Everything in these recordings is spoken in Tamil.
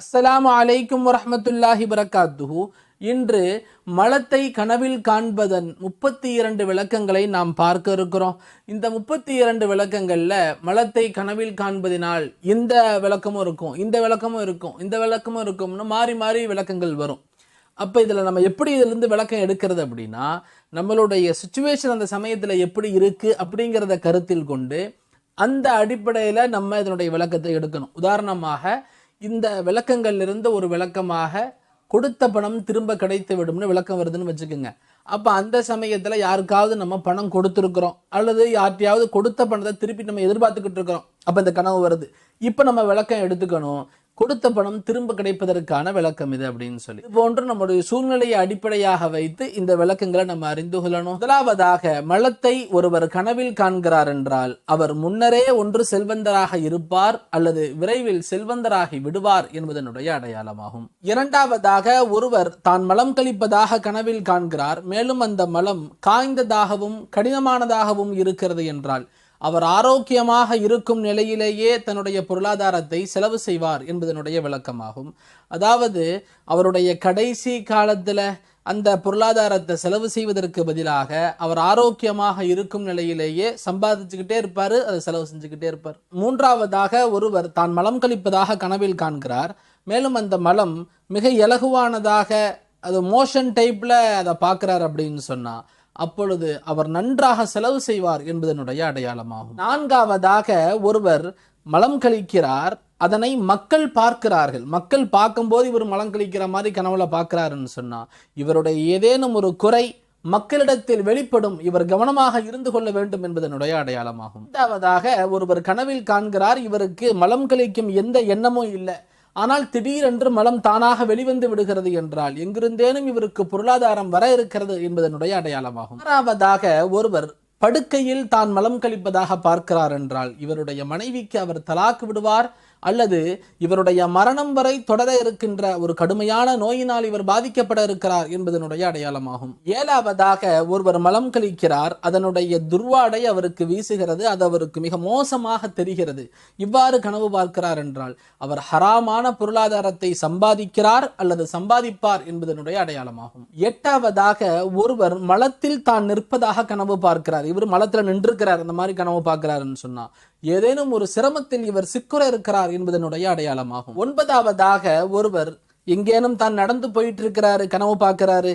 அஸ்ஸலாமு அலைக்கும் வரஹ்மத்துல்லாஹி வரகாத்துஹு. இன்று மலத்தை கனவில் காண்பதன் 32 விளக்கங்களை நாம் பார்க்க இருக்கிறோம். இந்த 32 விளக்கங்கள்ல மலத்தை கனவில் காண்பதினால் இந்த விளக்கமும் இருக்கும், இந்த விளக்கமும் இருக்கும், இந்த விளக்கமும் இருக்கும்னு மாறி மாறி விளக்கங்கள் வரும். அப்போ இதில் நம்ம எப்படி இதிலிருந்து விளக்கம் எடுக்கிறது அப்படின்னா, நம்மளுடைய சுச்சுவேஷன் அந்த சமயத்தில் எப்படி இருக்குது அப்படிங்கிறத கருத்தில் கொண்டு அந்த அடிப்படையில் நம்ம இதனுடைய விளக்கத்தை எடுக்கணும். உதாரணமாக இந்த விளக்கங்கள்லிருந்து ஒரு விளக்கமாக கொடுத்த பணம் திரும்ப கிடைத்து விடும்னு விளக்கம் வருதுன்னு வச்சுக்கோங்க. அப்போ அந்த சமயத்தில் யாருக்காவது நம்ம பணம் கொடுத்துருக்குறோம் அல்லது யார்ட்டையாவது கொடுத்த பணத்தை திருப்பி நம்ம எதிர்பார்த்துக்கிட்டு இருக்கிறோம். அப்போ இந்த கனவு வருது. இப்போ நம்ம விளக்கம் எடுத்துக்கணும், கொடுத்த பணம் திரும்ப கிடைப்பதற்கான விளக்கம் இது அப்படின்னு சொல்லி. இது போன்று நம்முடைய சூழ்நிலையை அடிப்படையாக வைத்து இந்த விளக்கங்களை நம்ம அறிந்து கொள்ளணும். முதலாவதாக, மலத்தை ஒருவர் கனவில் காண்கிறார் என்றால் அவர் முன்னரே ஒன்று செல்வந்தராக இருப்பார் அல்லது விரைவில் செல்வந்தராகி விடுவார் என்பதனுடைய அடையாளமாகும். இரண்டாவதாக, ஒருவர் தான் மலம் கழிப்பதாக கனவில் காண்கிறார், மேலும் அந்த மலம் காய்ந்ததாகவும் கடினமானதாகவும் இருக்கிறது என்றால் அவர் ஆரோக்கியமாக இருக்கும் நிலையிலேயே தன்னுடைய பொருளாதாரத்தை செலவு செய்வார் என்பதனுடைய விளக்கமாகும். அதாவது அவருடைய கடைசி காலத்தில் அந்த பொருளாதாரத்தை செலவு செய்வதற்கு பதிலாக அவர் ஆரோக்கியமாக இருக்கும் நிலையிலேயே சம்பாதிச்சுக்கிட்டே இருப்பார், அதை செலவு செஞ்சுக்கிட்டே இருப்பார். மூன்றாவதாக, ஒருவர் தான் மலம் கழிப்பதாக கனவில் காண்கிறார், மேலும் அந்த மலம் மிக இலகுவானதாக அது மோஷன் டைப்பில் அதை பார்க்குறார் அப்படின்னு சொன்னால் அப்பொழுது அவர் நன்றாக செலவு செய்வார் என்பதனுடைய அடையாளமாகும். நான்காவதாக, ஒருவர் மலம் கழிக்கிறார், அதனை மக்கள் பார்க்கிறார்கள், மக்கள் பார்க்கும்போது இவர் மலம் கழிக்கிற மாதிரி கனவுல பார்க்கிறாருன்னு சொன்னால் இவருடைய ஏதேனும் ஒரு குறை மக்களிடத்தில் வெளிப்படும், இவர் கவனமாக இருந்து கொள்ள வேண்டும் என்பதனுடைய அடையாளமாகும். ஐந்தாவதாக, ஒருவர் கனவில் காண்கிறார், இவருக்கு மலம் கழிக்கும் எந்த எண்ணமும் இல்லை, ஆனால் திடீரென்று மலம் தானாக வெளிவந்து விடுகிறது என்றால் எங்கிருந்தேனும் இவருக்கு பொருளாதாரம் வர இருக்கிறது என்பதனுடைய அடையாளமாகும். ஆறாவதாக, ஒருவர் படுக்கையில் தான் மலம் கழிப்பதாக பார்க்கிறார் என்றால் இவருடைய மனைவிக்கு அவர் தலாக்கு விடுவார் அல்லது இவருடைய மரணம் வரை தொடர இருக்கின்ற ஒரு கடுமையான நோயினால் இவர் பாதிக்கப்பட இருக்கிறார் என்பதனுடைய அடையாளமாகும். ஏழாவதாக, ஒருவர் மலம் கழிக்கிறார், அதனுடைய துர்வாடை அவருக்கு வீசுகிறது, அது அவருக்கு மிக மோசமாக தெரிகிறது. இவ்வாறு கனவு பார்க்கிறார் என்றால் அவர் ஹராமான பொருளாதாரத்தை சம்பாதிக்கிறார் அல்லது சம்பாதிப்பார் என்பதனுடைய அடையாளமாகும். எட்டாவதாக, ஒருவர் மலத்தில் தான் நிற்பதாக கனவு பார்க்கிறார், இவர் மலத்தில் நின்றிருக்கிறார், அந்த மாதிரி கனவு பார்க்கிறாருன்னு சொன்னா ஏதேனும் ஒரு சிரமத்தில் இவர் சிக்குற இருக்கிறார் என்பதனுடைய அடையாளமாகும். ஒன்பதாவதாக, ஒருவர் எங்கேனும் தான் நடந்து போயிட்டு இருக்கிறாரு, கனவு பார்க்கிறாரு,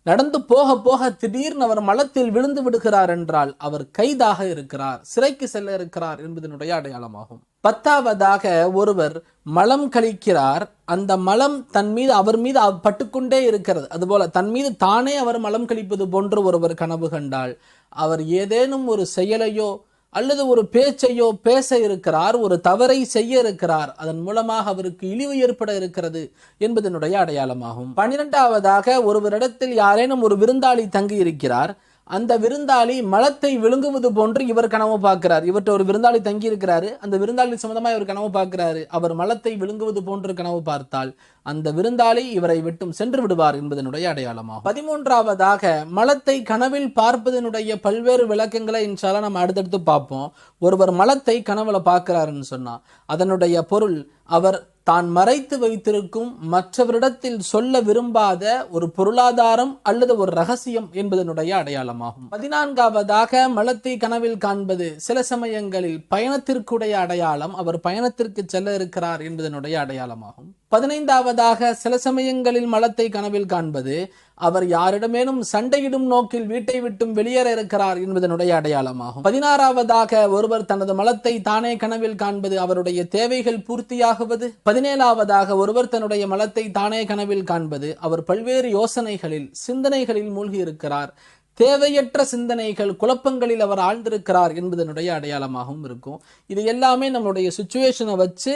நடந்து போக போக திடீர்னு அவர் மலத்தில் விழுந்து விடுகிறார் என்றால் அவர் கைதாக இருக்கிறார், சிறைக்கு செல்ல இருக்கிறார் என்பதனுடைய அடையாளமாகும். பத்தாவதாக, ஒருவர் மலம் கழிக்கிறார், அந்த மலம் தன் மீது அவர் மீது பட்டுக்கொண்டே இருக்கிறது, அதுபோல தன் மீது தானே அவர் மலம் கழிப்பது போன்று ஒருவர் கனவு கண்டால் அவர் ஏதேனும் ஒரு செயலையோ அல்லது ஒரு பேச்சையோ பேச இருக்கிறார், ஒரு தவறை செய்ய இருக்கிறார், அதன் மூலமாக அவருக்கு இழிவு ஏற்பட இருக்கிறது என்பதனுடைய அடையாளமாகும். 12ஆவதாக, ஒருவரிடத்தில் யாரேனும் ஒரு விருந்தாளி தங்கி இருக்கிறார், அந்த விருந்தாளி மலத்தை விழுங்குவது போன்று இவர் கனவு பார்க்கிறார். இவர்கிட்ட ஒரு விருந்தாளி தங்கி இருக்கிறாரு, அந்த விருந்தாளி சம்பந்தமாக இவர் கனவு பார்க்கிறாரு, அவர் மலத்தை விழுங்குவது போன்று கனவு பார்த்தால் அந்த விருந்தாளி இவரை விட்டும் சென்று விடுவார் என்பதனுடைய அடையாளமாகும். 13ஆவதாக, மலத்தை கனவில் பார்ப்பதனுடைய பல்வேறு விளக்கங்களை இன்ஷால்லா நம்ம அடுத்தடுத்து பார்ப்போம். ஒருவர் மலத்தை கனவுல பார்க்கிறாருன்னு சொன்னா அதனுடைய பொருள் அவர் தான் மறைத்து வைத்திருக்கும் மற்றவரிடத்தில் சொல்ல விரும்பாத ஒரு பொருளாதாரம் அல்லது ஒரு ரகசியம் என்பதனுடைய அடையாளமாகும். 14ஆவதாக, மலத்தை கனவில் காண்பது சில சமயங்களில் பயணத்திற்குடைய அடையாளம், அவர் பயணத்திற்கு செல்ல இருக்கிறார் என்பதனுடைய அடையாளமாகும். 15ஆவதாக, சில சமயங்களில் மலத்தை கனவில் காண்பது அவர் யாரிடமேனும் சண்டையிடும் நோக்கில் வீட்டை விட்டும் வெளியேற இருக்கிறார் என்பதனுடைய அடையாளமாகும். 16ஆவதாக, ஒருவர் தனது மலத்தை தானே கனவில் காண்பது அவருடைய தேவைகள் பூர்த்தியாகுவது. 17ஆவதாக, ஒருவர் தன்னுடைய மலத்தை தானே கனவில் காண்பது அவர் பல்வேறு யோசனைகளில் சிந்தனைகளில் மூழ்கி இருக்கிறார், தேவையற்ற சிந்தனைகள் குழப்பங்களில் அவர் ஆழ்ந்திருக்கிறார் என்பதனுடைய அடையாளமாகவும் இருக்கும். இது எல்லாமே நம்மளுடைய சுச்சுவேஷனை வச்சு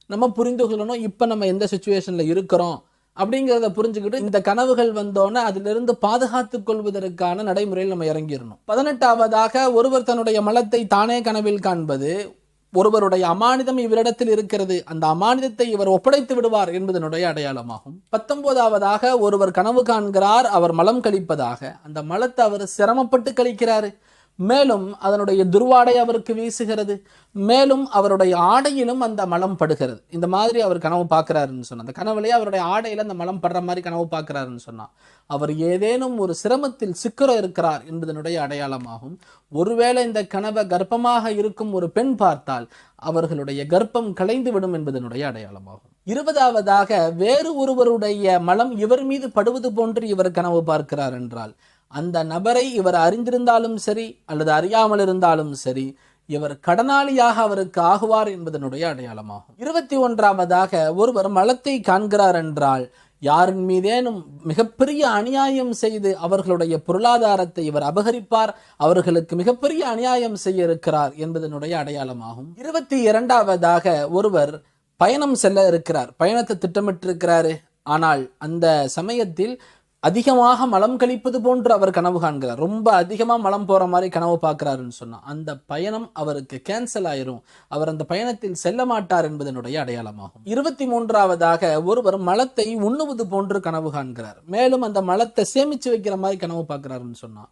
நம்ம புரிந்து கொள்ளணும். இப்போ நம்ம எந்த சுச்சுவேஷனில் இருக்கிறோம் அப்படிங்கிறத புரிஞ்சுக்கிட்டு இந்த கனவுகள் வந்தோன்னே அதிலிருந்து பாதுகாத்துக் கொள்வதற்கான நடைமுறையில் நம்ம இறங்கிடணும். 18ஆவதாக, ஒருவர் தன்னுடைய மலத்தை தானே கனவில் காண்பது ஒருவருடைய அமானிதம் இவரிடத்தில் இருக்கிறது, அந்த அமானிதத்தை இவர் ஒப்படைத்து விடுவார் என்பதனுடைய அடையாளமாகும். 19ஆவதாக, ஒருவர் கனவு காண்கிறார் அவர் மலம் கழிப்பதாக, அந்த மலத்தை அவர் சிரமப்பட்டு கழிக்கிறாரு, மேலும் அதனுடைய துர்வாடை அவருக்கு வீசுகிறது, மேலும் அவருடைய ஆடையிலும் அந்த மலம் படுகிறது. இந்த மாதிரி அவர் கனவு பார்க்கிறாருன்னு சொன்னா, அந்த கனவுலேயே அவருடைய ஆடையில அந்த மலம் படுற மாதிரி கனவு பார்க்கிறாருன்னு சொன்னா, அவர் ஏதேனும் ஒரு சிரமத்தில் சிக்கர இருக்கிறார் என்பதனுடைய அடையாளமாகும். ஒருவேளை இந்த கனவை கர்ப்பமாக இருக்கும் ஒரு பெண் பார்த்தால் அவர்களுடைய கர்ப்பம் கலைந்து விடும் என்பதனுடைய அடையாளமாகும். 20வதாக வேறு ஒருவருடைய மலம் இவர் மீது படுவது போன்று இவர் கனவு பார்க்கிறார் என்றால் அந்த நபரை இவர் அறிந்திருந்தாலும் சரி அல்லது அறியாமல் இருந்தாலும் சரி, இவர் கடனாளியாக அவருக்கு ஆகுவார் என்பதனுடைய அடையாளமாகும். 21வதாக ஒருவர் மலத்தை காண்கிறார் என்றால் யாரின் மீதேனும் மிகப்பெரிய அநியாயம் செய்து அவர்களுடைய பொருளாதாரத்தை இவர் அபகரிப்பார், அவர்களுக்கு மிகப்பெரிய அநியாயம் செய்ய இருக்கிறார் என்பதனுடைய அடையாளமாகும். 22வதாக ஒருவர் பயணம் செல்ல இருக்கிறார், பயணத்தை திட்டமிட்டிருக்கிறாரு, ஆனால் அந்த சமயத்தில் அதிகமாக மலம் கழிப்பது போன்று அவர் கனவு காண்கிறார், ரொம்ப அதிகமாக மலம் போற மாதிரி கனவு பார்க்கிறாருன்னு சொன்னா அந்த பயணம் அவருக்கு கேன்சல் ஆயிரும், அவர் அந்த பயணத்தில் செல்ல மாட்டார் என்பதனுடைய அடையாளமாகும். 23வதாக ஒருவர் மலத்தை உண்ணுவது போன்று கனவு காண்கிறார், மேலும் அந்த மலத்தை சேமிச்சு வைக்கிற மாதிரி கனவு பார்க்கிறாருன்னு சொன்னா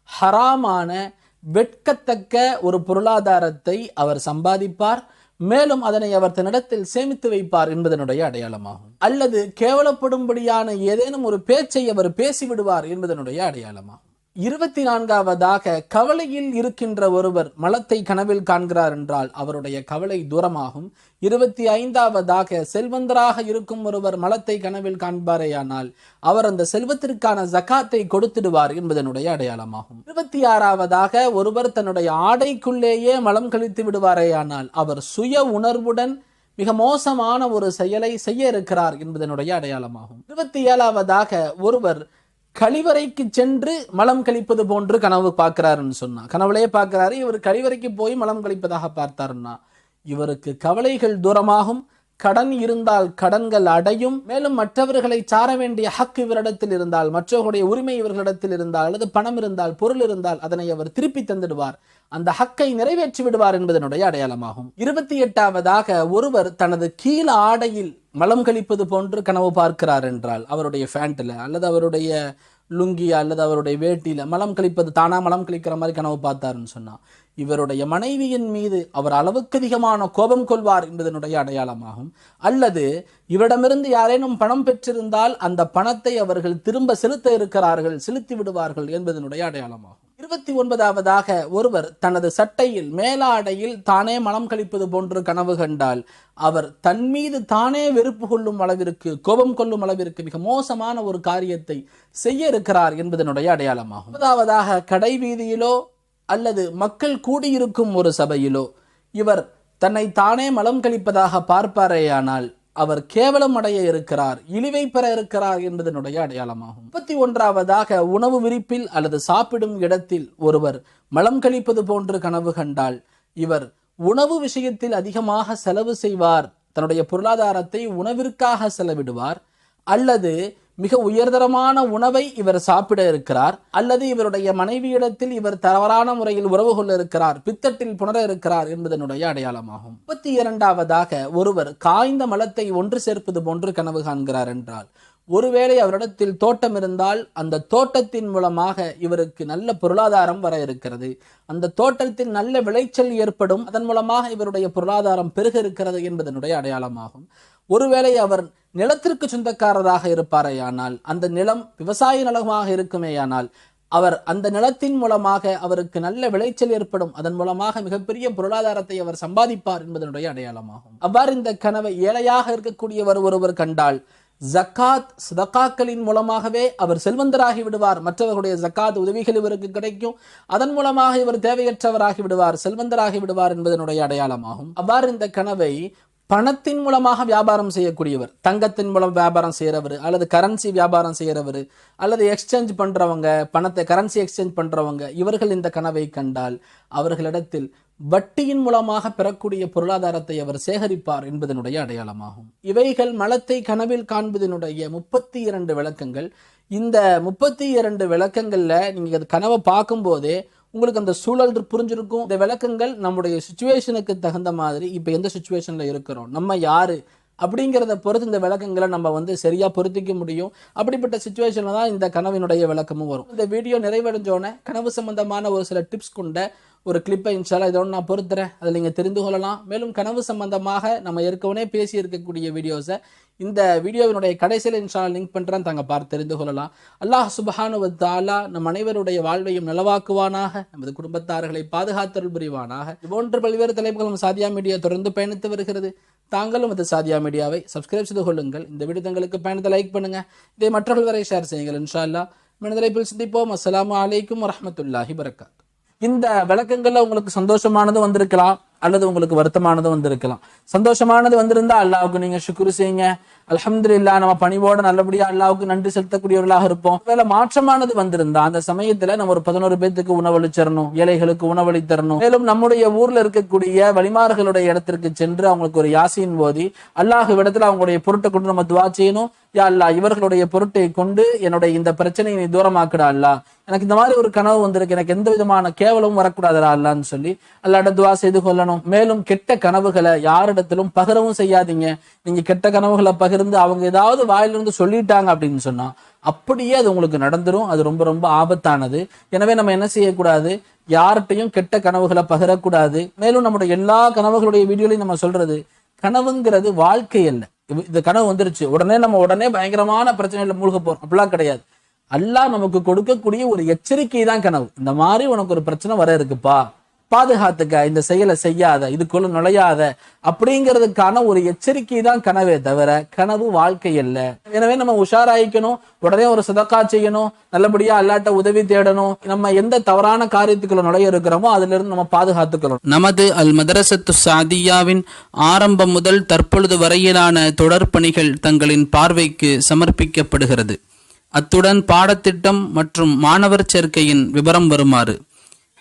ஹராமான வெட்கத்தக்க ஒரு பொருளாதாரத்தை அவர் சம்பாதிப்பார், மேலும் அதனை அவர் தன்னிடத்தில் சேமித்து வைப்பார் என்பதனுடைய அடையாளமாகும். அல்லது கேவலப்படும்படியான ஏதேனும் ஒரு பேச்சை அவர் பேசிவிடுவார் என்பதனுடைய அடையாளமாகும். 24வதாக கவலையில் இருக்கின்ற ஒருவர் மலத்தை கனவில் காண்கிறார் என்றால் அவருடைய கவலை தூரமாகும். 25வதாக செல்வந்தராக இருக்கும் ஒருவர் மலத்தை கனவில் காண்பாரேயானால் அவர் அந்த செல்வத்திற்கான ஜகாத்தை கொடுத்திடுவார் என்பதனுடைய அடையாளமாகும். 26வதாக ஒருவர் தன்னுடைய ஆடைக்குள்ளேயே மலம் கழித்து விடுவாரேயானால் அவர் சுய உணர்வுடன் மிக மோசமான ஒரு செயலை செய்ய இருக்கிறார் என்பதனுடைய அடையாளமாகும். 27வதாக ஒருவர் கழிவறைக்கு சென்று மலம் கழிப்பது போன்று கனவு பார்க்கிறாருன்னு சொன்னா, கனவுலையே பார்க்கிறாரு, இவர் கழிவறைக்கு போய் மலம் கழிப்பதாக பார்த்தாருன்னா இவருக்கு கவலைகள் தூரமாகும், கடன் இருந்தால் கடன்கள் அடையும், மேலும் மற்றவர்களை சார வேண்டிய ஹக் இவரிடத்தில் இருந்தால், மற்றவர்களுடைய உரிமை இவர்களிடத்தில் இருந்தால், அல்லது பணம் இருந்தால், பொருள் இருந்தால் அதனை அவர் திருப்பி தந்துடுவார், அந்த ஹக்கை நிறைவேற்றி விடுவார் என்பதனுடைய அடையாளமாகும். 28வதாக ஒருவர் தனது கீழ் ஆடையில் மலம் கழிப்பது போன்று கனவு பார்க்கிறார் என்றால் அவருடைய ஃபேண்ட்ல அல்லது அவருடைய லுங்கியா அல்லது அவருடைய வேட்டியில மலம் கழிப்பது, தானா மலம் கழிக்கிற மாதிரி கனவு பார்த்தாருன்னு சொன்னா இவருடைய மனைவியின் மீது அவர் அளவுக்கு அதிகமான கோபம் கொள்வார் என்பதனுடைய அடையாளமாகும். அல்லது இவரிடமிருந்து யாரேனும் பணம் பெற்றிருந்தால் அந்த பணத்தை அவர்கள் திரும்ப செலுத்த இருக்கிறார்கள், செலுத்தி விடுவார்கள் என்பதனுடைய அடையாளமாகும். 29வதாக ஒருவர் தனது சட்டையில் மேலாடையில் தானே மலம் கழிப்பது போன்று கனவு கண்டால் அவர் தன் மீது தானே வெறுப்பு கொள்ளும் அளவிற்கு, கோபம் கொள்ளும் அளவிற்கு மிக மோசமான ஒரு காரியத்தை செய்ய இருக்கிறார் என்பதனுடைய அடையாளமாகும். 30வதாக கடை வீதியிலோ அல்லது மக்கள் கூடியிருக்கும் ஒரு சபையிலோ இவர் தன்னை தானே மலம் கழிப்பதாக பார்ப்பாரேயானால் அவர் கேவலம் அடைய இருக்கிறார், இழிவை பெற இருக்கிறார் என்பதனுடைய அடையாளமாகும். 31வதாக உணவு விரிப்பில் அல்லது சாப்பிடும் இடத்தில் ஒருவர் மலம் கழிப்பது போன்று கனவு கண்டால் இவர் உணவு விஷயத்தில் அதிகமாக செலவு செய்வார், தன்னுடைய பொருளாதாரத்தை உணவிற்காக செலவிடுவார், அல்லது மிக உயர்தரமான உணவை இவர் சாப்பிட இருக்கிறார், அல்லது இவருடைய மனைவியிடத்தில் இவர் தவறான முறையில் உறவு கொள்ள இருக்கிறார், பித்தட்டில் புணர இருக்கிறார் என்பதனுடைய அடையாளமாகும். 32வதாக ஒருவர் காய்ந்த மலத்தை ஒன்று சேர்ப்பது போன்று கனவு காண்கிறார் என்றால் ஒருவேளை அவரிடத்தில் தோட்டம் இருந்தால் அந்த தோட்டத்தின் மூலமாக இவருக்கு நல்ல பொருளாதாரம் வர இருக்கிறது, அந்த தோட்டத்தில் நல்ல விளைச்சல் ஏற்படும், அதன் மூலமாக இவருடைய பொருளாதாரம் பெருக இருக்கிறது என்பதனுடைய அடையாளமாகும். ஒருவேளை அவர் நிலத்திற்கு சொந்தக்காரராக இருப்பாரேயானால் அந்த நிலம் விவசாய நிலமாக இருக்குமேயானால் அவர் அந்த நிலத்தின் மூலமாக அவருக்கு நல்ல விளைச்சல் ஏற்படும், அதன் மூலமாக மிகப்பெரிய பொருளாதாரத்தை அவர் சம்பாதிப்பார் என்பதனுடைய அடையாளமாகும். அவ்வாறு இந்த கனவை ஏழையாக இருக்கக்கூடியவர் ஒருவர் கண்டால் ஜக்காத் சதகாக்களின் மூலமாகவே அவர் செல்வந்தராகி விடுவார், மற்றவர்களுடைய ஜக்காத் உதவிகள் இவருக்கு கிடைக்கும், அதன் மூலமாக இவர் தேவையற்றவராகி விடுவார், செல்வந்தராகி விடுவார் என்பதனுடைய அடையாளமாகும். அவ்வாறு இந்த கனவை பணத்தின் மூலமாக வியாபாரம் செய்யக்கூடியவர், தங்கத்தின் மூலம் வியாபாரம் செய்கிறவர், அல்லது கரன்சி வியாபாரம் செய்கிறவர், அல்லது எக்ஸ்சேஞ்ச் பண்றவங்க, பணத்தை கரன்சி எக்ஸ்சேஞ்ச் பண்றவங்க, இவர்கள் இந்த கனவை கண்டால் அவர்களிடத்தில் வட்டியின் மூலமாக பெறக்கூடிய பொருளாதாரத்தை அவர் சேகரிப்பார் என்பதனுடைய அடையாளமாகும். இவைகள் மலத்தை கனவில் காண்பதனுடைய 32 விளக்கங்கள். இந்த 32 விளக்கங்கள்ல நீங்க கனவை பார்க்கும் போதே உங்களுக்கு அந்த சூழல் புரிஞ்சிருக்கும். இந்த விளக்கங்கள் நம்முடைய சுச்சுவேஷனுக்கு தகுந்த மாதிரி, இப்போ எந்த சுச்சுவேஷன்ல இருக்கிறோம், நம்ம யாரு, அப்படிங்கிறத பொறுத்து இந்த விளக்கங்களை நம்ம சரியா பொருத்திக்க முடியும். அப்படிப்பட்ட சுச்சுவேஷன்ல தான் இந்த கனவினுடைய விளக்கமும் வரும். இந்த வீடியோ நிறைவடைஞ்சோடனே கனவு சம்பந்தமான ஒரு சில டிப்ஸ் கொண்ட ஒரு கிளிப்பை இன்ஷால்லா இதோட நான் பொறுத்துறேன், அதில் நீங்கள் தெரிந்து கொள்ளலாம். மேலும் கனவு சம்பந்தமாக நம்ம ஏற்கனவே பேசி இருக்கக்கூடிய வீடியோஸை இந்த வீடியோவினுடைய கடைசியில் இன்ஷால்லா லிங்க் பண்ணுறேன், தாங்க பார்த்து தெரிந்து கொள்ளலாம். அல்லாஹ் சுப்ஹானஹு வ தஆலா நம் அனைவருடைய வாழ்வையும் நலவாக்குவானாக, நமது குடும்பத்தார்களை பாதுகாத்தருள் புரிவானாக. இதுபோன்ற பல்வேறு தலைப்புகளும் சாதியா மீடியா தொடர்ந்து பயணித்து வருகிறது. தாங்களும் அது சாதியா மீடியாவை சப்ஸ்கிரைப் செய்து கொள்ளுங்கள். இந்த வீடியோ தங்களுக்கு பயணத்தை லைக் பண்ணுங்க, இதை மற்றவர்கள் வரை ஷேர் செய்யுங்கள். இன்ஷால்லா மனிதரைப்பில் சந்திப்போம். அஸ்ஸலாமு அலைக்கும் வரஹ்மத்துல்லாஹி வபரகாத்துஹு. இந்த விளக்கங்கள்ல உங்களுக்கு சந்தோஷமானது வந்திருக்கலாம், அல்லது உங்களுக்கு வருத்தமானது வந்திருக்கலாம். சந்தோஷமானது வந்திருந்தா அல்லாஹ்வுக்கு நீங்க ஷுக்ர் செய்யுங்க. அல்ஹம்துலில்லாஹ், நம்ம பணிவோட நல்லபடியா அல்லாஹ்வுக்கு நன்றி செலுத்தக்கூடியவர்களாக இருப்போம். வேலை மாற்றமானது வந்திருந்தா அந்த சமயத்துல நம்ம ஒரு 11 பேருக்கு உணவளிச்சிடணும், ஏழைகளுக்கு உணவளித்தரணும். மேலும் நம்முடைய ஊர்ல இருக்கக்கூடிய வலிமார்களுடைய இடத்திற்கு சென்று அவங்களுக்கு ஒரு யாசீன் ஓதி அல்லாஹ்விடத்துல அவங்களுடைய பொருட்டை கொண்டு நம்ம துவா செய்யணும். யா அல்லாஹ், இவர்களுடைய பொருட்டை கொண்டு என்னுடைய இந்த பிரச்சனையை நீ தூரமாக்குடா அல்லாஹ், எனக்கு இந்த மாதிரி ஒரு கனவு வந்திருக்கு, எனக்கு எந்த விதமான கேவலமும் வரக்கூடாதா அல்லான்னு சொல்லி அல்லாஹ்ட்ட துவா செய்து கொள்ளணும். மேலும் கெட்ட கனவுகளை யாரிடத்திலும் பகிரவும் செய்யாதீங்க. நீங்க கெட்ட கனவுகளை பகிர்ந்து அவங்க ஏதாவது வாயிலிருந்து சொல்லிட்டாங்க அப்படின்னு சொன்னா அப்படியே அது உங்களுக்கு நடந்துரும். அது ரொம்ப ரொம்ப ஆபத்தானது. எனவே நம்ம என்ன செய்யக்கூடாது, யார்கிட்டையும் கெட்ட கனவுகளை பகிரக்கூடாது. மேலும் நம்முடைய எல்லா கனவுகளுடைய வீடியோலையும் நம்ம சொல்றது, கனவுங்கிறது வாழ்க்கை அல்ல. இந்த கனவு வந்துருச்சு உடனே நம்ம பயங்கரமான பிரச்சனையில மூழ்க போறோம், அப்படிலாம் கிடையாது. அல்லாஹ் நமக்கு கொடுக்கக்கூடிய ஒரு எச்சரிக்கை தான் கனவு. இந்த மாதிரி உனக்கு ஒரு பிரச்சனை வர இருக்குப்பா, பாதுகாத்துக்க, இந்த செயலை செய்யாத, இதுக்குள்ள நுழையாத, அப்படிங்கிறதுக்கான ஒரு எச்சரிக்கை தான் கனவே தவிர கனவு வாழ்க்கை அல்ல. எனவே நம்ம உஷாராயிக்கணும், உடனே ஒரு சதக்கா செய்யணும், நல்லபடியா அல்லாட்ட உதவி தேடணும். நம்ம எந்த தவறான காரியத்துக்குள்ள நுழைய இருக்கிறோமோ அதுல இருந்து நம்ம பாதுகாத்துக்கணும். நமது அல் மதரசத்து சாதியாவின் ஆரம்பம் முதல் தற்பொழுது வரையிலான தொடர் பணிகள் தங்களின் பார்வைக்கு சமர்ப்பிக்கப்படுகிறது. அத்துடன் பாடத்திட்டம் மற்றும் மாணவர் சேர்க்கையின் விவரம் வருமாறு: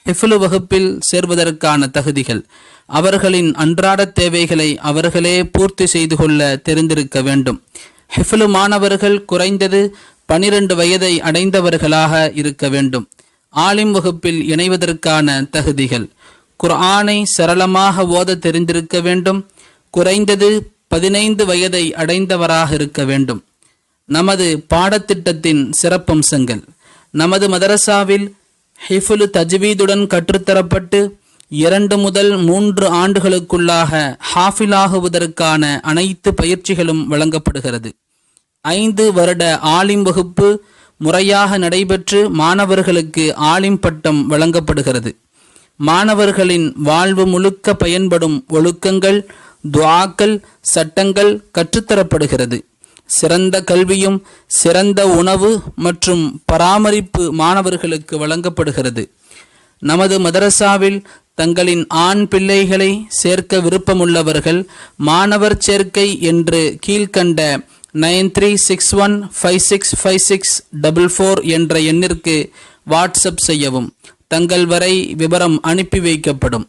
ஹிஃப்லு வகுப்பில் சேர்வதற்கான தகுதிகள்: அவர்களின் அன்றாட தேவைகளை அவர்களே பூர்த்தி செய்து கொள்ள தெரிந்திருக்க வேண்டும். ஹிஃப்லு மாணவர்கள் குறைந்தது 12 வயதை அடைந்தவர்களாக இருக்க வேண்டும். ஆலிம் வகுப்பில் இணைவதற்கான தகுதிகள்: குர்ஆனை சரளமாக ஓத தெரிந்திருக்க வேண்டும். குறைந்தது 15 வயதை அடைந்தவராக இருக்க வேண்டும். நமது பாடத்திட்டத்தின் சிறப்பம்சங்கள்: நமது மதரசாவில் ஹிஃபுல் தஜ்வீதுடன் கற்றுத்தரப்பட்டு 2 முதல் 3 ஆண்டுகளுக்குள்ளாக ஹாஃபிலாகுவதற்கான அனைத்து பயிற்சிகளும் வழங்கப்படுகிறது. 5 வருட ஆலிம் வகுப்பு முறையாக நடைபெற்று மாணவர்களுக்கு ஆலிம் பட்டம் வழங்கப்படுகிறது. மாணவர்களின் வாழ்வு முழுக்க பயன்படும் ஒழுக்கங்கள், துஆக்கள், சட்டங்கள் கற்றுத்தரப்படுகிறது. சிறந்த கல்வியும் சிறந்த உணவு மற்றும் பராமரிப்பு மாணவர்களுக்கு வழங்கப்படுகிறது. நமது மதரசாவில் தங்களின் ஆண் பிள்ளைகளை சேர்க்க விருப்பமுள்ளவர்கள் மாணவர் சேர்க்கை என்று கீழ்கண்ட 9361565644 என்ற எண்ணிற்கு வாட்ஸ்அப் செய்யவும். தங்கள் வரை விவரம் அனுப்பி வைக்கப்படும்.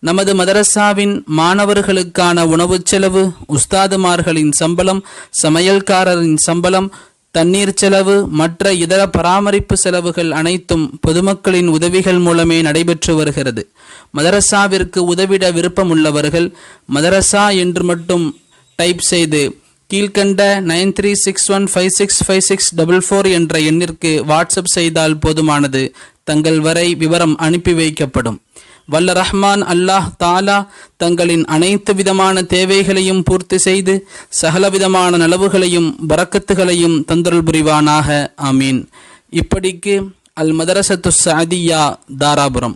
நமது மதரசாவின் மாணவர்களுக்கான உணவு செலவு, உஸ்தாதுமார்களின் சம்பளம், சமையல்காரரின் சம்பளம், தண்ணீர் செலவு, மற்ற இதர பராமரிப்பு செலவுகள் அனைத்தும் பொதுமக்களின் உதவிகள் மூலமே நடைபெற்று வருகிறது. மதரசாவிற்கு உதவிட விருப்பமுள்ளவர்கள் மதரசா என்று மட்டும் டைப் செய்து கீழ்கண்ட 9361565644 என்ற எண்ணிற்கு வாட்ஸ்அப் செய்தால் போதுமானது. தங்கள் வரை விவரம் அனுப்பி வைக்கப்படும். வல்ல ரஹ்மான் அல்லாஹ் தாலா தங்களின் அனைத்து விதமான தேவைகளையும் பூர்த்தி செய்து சகலவிதமான நலவுகளையும் பரக்கத்துகளையும் தந்தருள் புரிவானாக. ஆமீன். இப்படிக்கு அல் மதரசத்து சாதியா தாராபுரம்.